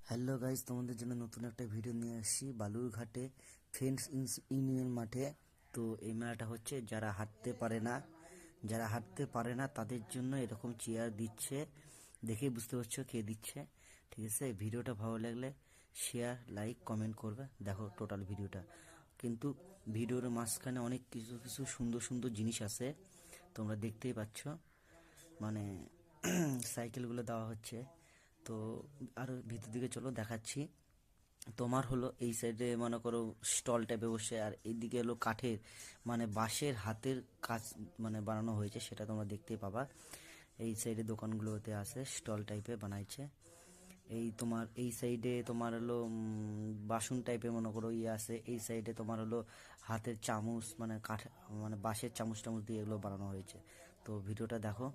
Hello guys, তোমাদের জন্য নতুন একটা ভিডিও নিয়ে আসছি বালুরঘাটে ফ্রেন্ডস ইউনিয়ন মাঠে। তো এই মেলাটা হচ্ছে যারা হাঁটতে পারে না তাদের জন্য এরকম চেয়ার দিচ্ছে। দেখেই বুঝতে পারছো কে দিচ্ছে। ঠিক আছে, ভিডিওটা ভালো লাগলে শেয়ার, লাইক, কমেন্ট করবে। দেখো টোটাল ভিডিওটা, কিন্তু ভিডিওর মাঝখানে অনেক কিছু কিছু সুন্দর সুন্দর জিনিস আছে, তোমরা দেখতেই পাচ্ছ। মানে সাইকেলগুলো দেওয়া হচ্ছে। তো আরো ভিতর দিকে চলো, দেখাচ্ছি। তোমার হলো এই সাইডে মনে করো স্টল টাইপে বসে, আর এইদিকে হলো কাঠের মানে বাঁশের হাতের কাজ মানে বানানো হয়েছে, সেটা তোমরা দেখতেই পাবা। এই সাইডে দোকানগুলোতে আছে স্টল টাইপে বানাইছে। এই তোমার এই সাইডে তোমার হলো বাসন টাইপের মনে করো ইয়ে আছে। এই সাইডে তোমার হলো হাতের চামচ, মানে কাঠ, মানে বাঁশের চামচ টামচ দিয়ে এগুলো বানানো হয়েছে। তো ভিডিওটা দেখো।